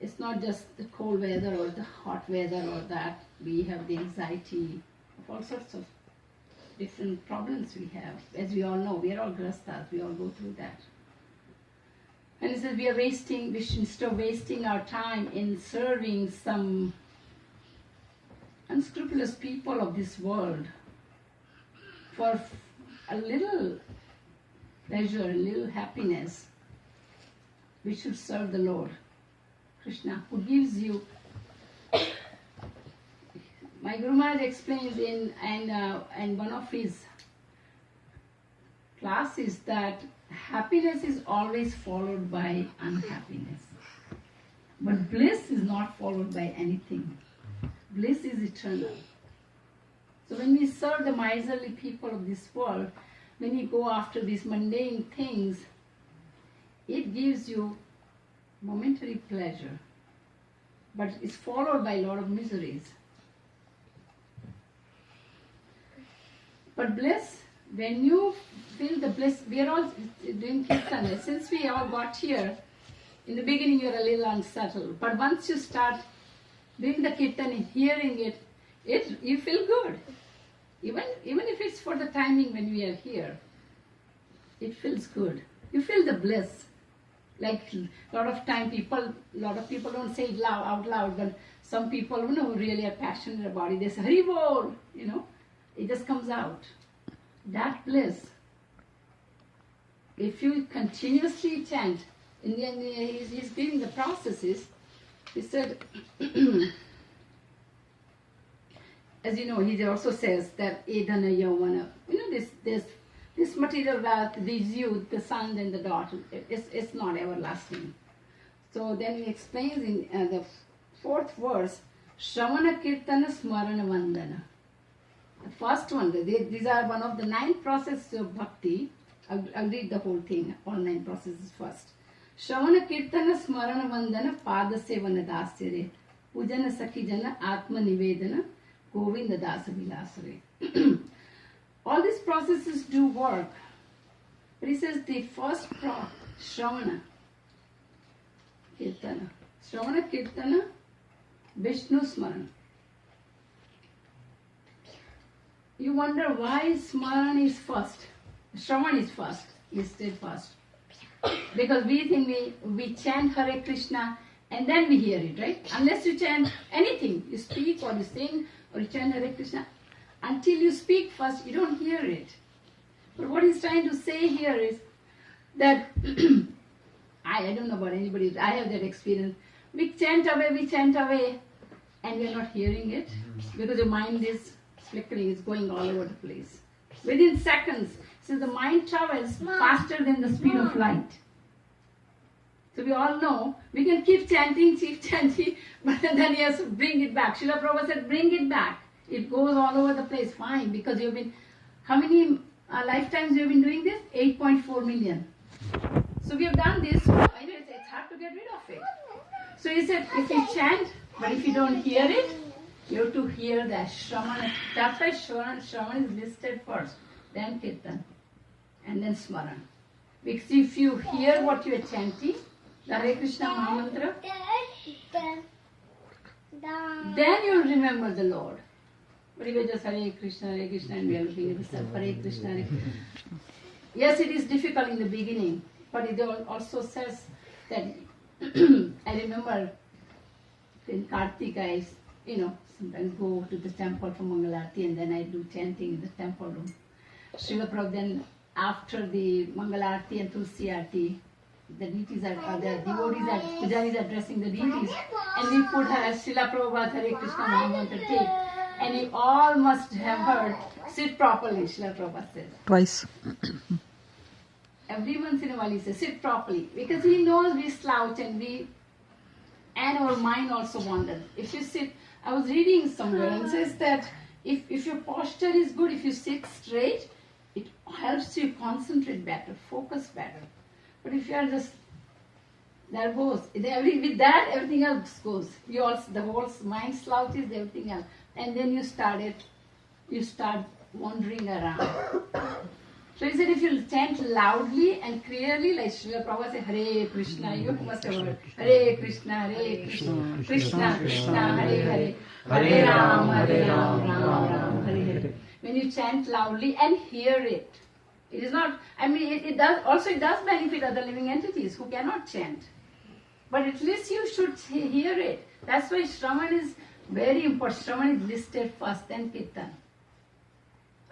it's not just the cold weather or the hot weather or that. We have the anxiety of all sorts of different problems we have. As we all know, we are all grastas, we all go through that. And he says we should instead of wasting our time in serving some unscrupulous people of this world for a little pleasure, a little happiness, we should serve the Lord Krishna, who gives you. My Guru Maharaj explains in one of his classes that happiness is always followed by unhappiness, but bliss is not followed by anything. Bliss is eternal. So when we serve the miserly people of this world, when you go after these mundane things, it gives you momentary pleasure, but it's followed by a lot of miseries. But bliss, when you feel the bliss, we are all doing Kirtana. Since we all got here, in the beginning you're a little unsettled, but once you start doing the Kirtana, hearing it, you feel good. Even if it's for the timing when we are here, it feels good. You feel the bliss. Like a lot of people don't say it out loud, but some people who really are passionate about it, they say, Hari Bol, it just comes out. That bliss, if you continuously chant, and then he's giving the processes, he said, as you know, he also says that Edana Yavana, this material wealth, these youth, the son and the daughter, it's not everlasting. So then he explains in the fourth verse, Shravana Kirtana Smarana Vandana. The first one, these are one of the 9 processes of bhakti. I'll read the whole thing, all 9 processes first. Shravana Kirtana Smarana Vandana Pada Sevana Dasyare Pujana Sakhijana Atma Nivedana Govinda Dasa Vilasare. All these processes do work. But he says the first Shravana Kirtana. Shravana Kirtana Vishnu Smarana. You wonder why Smarana is first. Shravana is first. Is still first. Because we think we chant Hare Krishna and then we hear it, right? Unless you chant anything, you speak or you sing or you chant Hare Krishna, until you speak first, you don't hear it. But what he's trying to say here is that, I don't know about anybody, I have that experience. We chant away, and we're not hearing it, because your mind is flickering, it's going all over the place. Within seconds, so the mind travels faster than the speed of light. So we all know, we can keep chanting, but then he has to bring it back. Srila Prabhupada said, bring it back. It goes all over the place, fine, because you've been, how many lifetimes you've been doing this? 8.4 million. So we have done this, I know it's hard to get rid of it. So he said, if you chant, but if you don't hear it, you have to hear that Shravana. That's why Shravana is listed first, then Kirtan, and then Smaran. Because if you hear what you are chanting, the Hare Krishna Mahamantra, then you will remember the Lord. But if you just Hare Krishna, and we are looking at the Hare Krishna, Hare Krishna. Yes, it is difficult in the beginning, but it also says that, I remember in Kartik, I sometimes go to the temple for Mangalarti and then I do chanting in the temple room. Srila Prabhupada, then after the Mangalarti and Tulsi Arti, the deities the devotees pujaris are dressing the deities, and we put her as Srila Prabhupada Hare Krishna Mahamantra tape, and you all must have heard, sit properly, Srila Prabhupada says. Twice. Every once in a while he says, sit properly, because he knows we slouch and our mind also wanders. If you sit, I was reading somewhere and it says that if your posture is good, if you sit straight, it helps you concentrate better, focus better. But if you are just, there goes. With that, everything else goes. The whole mind slouches, everything else. And then you start wandering around. So he said if you chant loudly and clearly, like Srila Prabhupada said, Hare Krishna, you must have heard, Hare Krishna, Krishna, Krishna, Hare Hare, Hare Ram, Ram Ram, Hare Hare. When you chant loudly and hear it, it is not, I mean, it does benefit other living entities who cannot chant. But at least you should hear it. That's why Shravan is very important. Shravan is listed first, then Kirtan.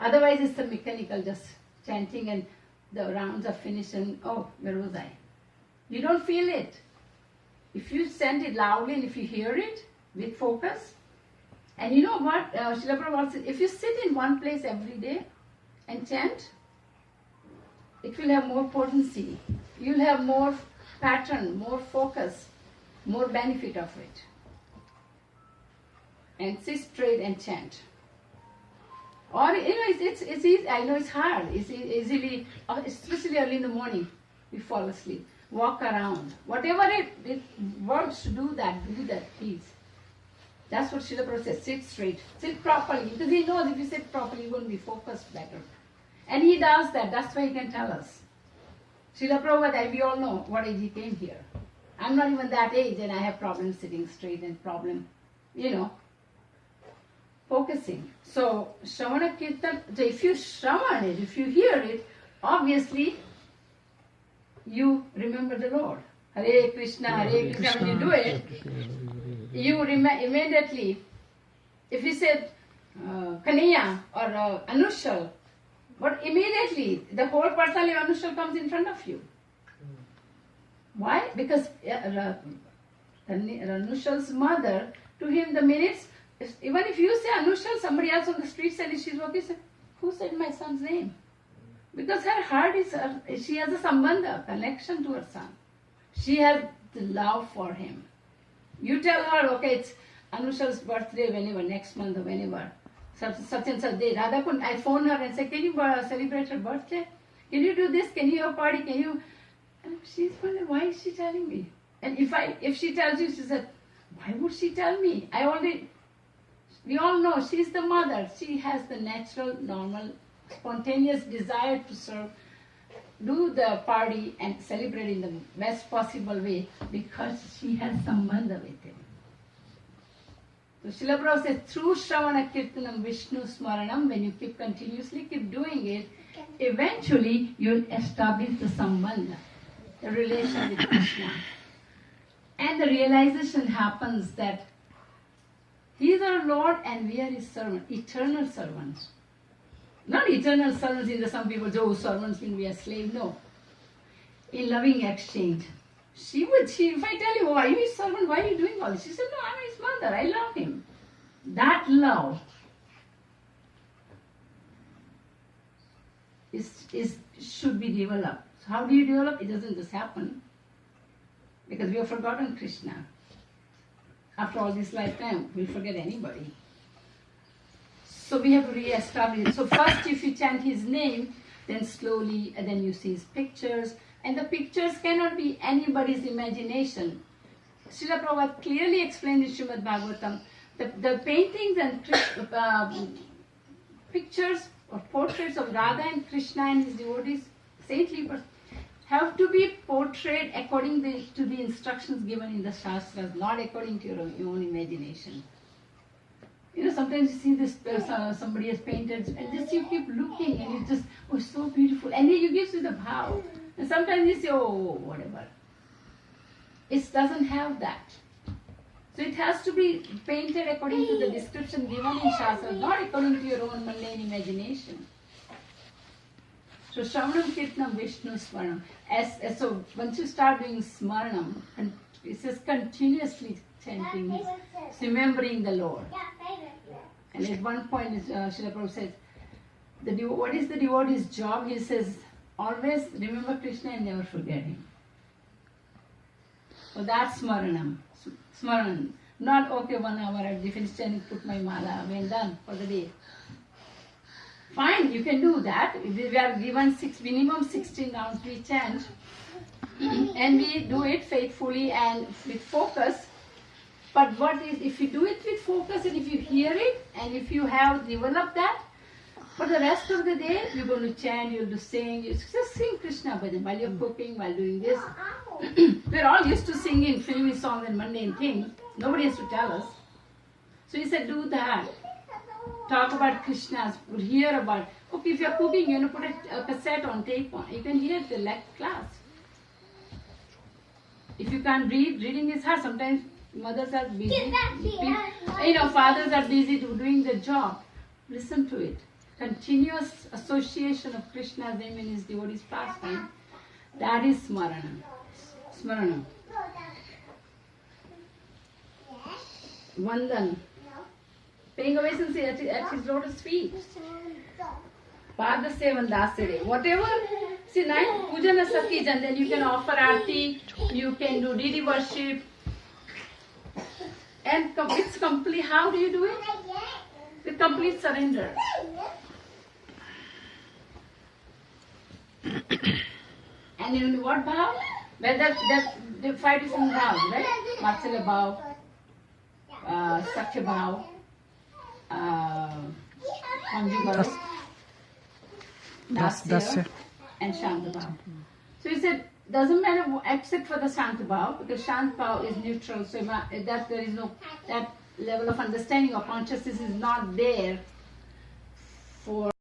Otherwise it's the mechanical, just chanting and the rounds are finished and, oh, where was I? You don't feel it. If you chant it loudly and if you hear it with focus, and you know what, Srila Prabhupada says, if you sit in one place every day and chant, it will have more potency. You'll have more pattern, more focus, more benefit of it. And sit straight and chant. Or, you know, it's easy. I know it's hard. It's easily, especially early in the morning, we fall asleep. Walk around. Whatever it works to do that, please. That's what Srila Prabhupada says. Sit straight. Sit properly. Because he knows if you sit properly, you're going to be focused better. And he does that. That's why he can tell us. Srila Prabhupada, we all know what age he came here. I'm not even that age and I have problems sitting straight and problem, focusing. So, Shravana Kirtan, so if you Shravan it, if you hear it, obviously you remember the Lord. Hare Krishna, Hare Krishna, when you do it, you immediately, if you said Kanaya or Anushal, but immediately the whole personality of Anushal comes in front of you. Why? Because Anushal's mother, to him the minutes, even if you say Anushal, somebody else on the street said she's okay, say, who said my son's name? Because her heart is, she has a sambandha, connection to her son. She has the love for him. You tell her, okay, it's Anushal's birthday whenever, next month or whenever, such and such day. Radha, I phone her and say, can you celebrate her birthday? Can you do this? Can you have a party? Can you? And she's wondering, why is she telling me? And if she tells you, she said, why would she tell me? We all know she's the mother. She has the natural, normal, spontaneous desire to serve, do the party and celebrate in the best possible way because she has sambandha with him. So Srila Prabhupada says, through Shravana Kirtanam Vishnu Smaranam, when you continuously keep doing it, eventually you'll establish the sambandha, the relation with Krishna. And the realization happens that He is our Lord and we are His servant, eternal servants. Not eternal servants in the some people say, oh, servants mean we are slave. No. In loving exchange. If I tell you, oh, are you His servant? Why are you doing all this? She said, no, I'm His mother. I love Him. That love should be developed. So how do you develop? It doesn't just happen. Because we have forgotten Krishna. After all this lifetime, we'll forget anybody. So we have to re-establish it. So first if you chant His name, then slowly, and then you see His pictures. And the pictures cannot be anybody's imagination. Srila Prabhupada clearly explained in Srimad Bhagavatam, the paintings and pictures or portraits of Radha and Krishna and his devotees, saintly persons, have to be portrayed according to the instructions given in the Shastras, not according to your own imagination. Sometimes you see this, somebody has painted, and just you keep looking, and it just, oh, so beautiful. And then you give you the bhav. And sometimes you say, oh, whatever. It doesn't have that. So it has to be painted according to the description given in Shastra, not according to your own mundane imagination. So Shravanam Kirtanam Vishnu Smaranam. So once you start doing Smaranam, and it says continuously chanting, remembering the Lord. And at one point, Srila Prabhupada says, what is the devotee's job? He says, always remember Krishna and never forget Him. So that's Smaranam. Smaran. Not, okay, 1 hour I've finished and put my mala, when done for the day. Fine, you can do that. We are given minimum 16 rounds we chant. And we do it faithfully and with focus. But if you do it with focus and if you hear it and if you have developed that, For the rest of the day, you're going to chant, you're going to sing. You just sing Krishna bhajan while you're cooking, while doing this. We're all used to singing filmy songs and mundane things. Nobody has to tell us. So he said, do that. Talk about Krishna's, hear about. Okay, if you're cooking, you know, put a cassette on, tape on. You can hear the class. If you can't read, reading is hard. Sometimes mothers are busy. You know, fathers are busy doing the job. Listen to it. Continuous association of Krishna's name in his devotees' pastime. That is smarana. Smarana. Vandan. Paying obeisance at his lotus feet. Pada Sevan Dasere. Whatever. See, night puja sakij, and then you can offer arti, you can do D.D.D worship. And it's complete. How do you do it? With complete surrender. And in what bhav? Well, there are 5 different bhavs, right? Vatsalya bhav, Sakhya bhav, Conjugal, Dasya, and Shanta bhav. So he said, doesn't matter except for the Shanta bhav, because Shanta bhav is neutral, so that there is no, that level of understanding or consciousness is not there for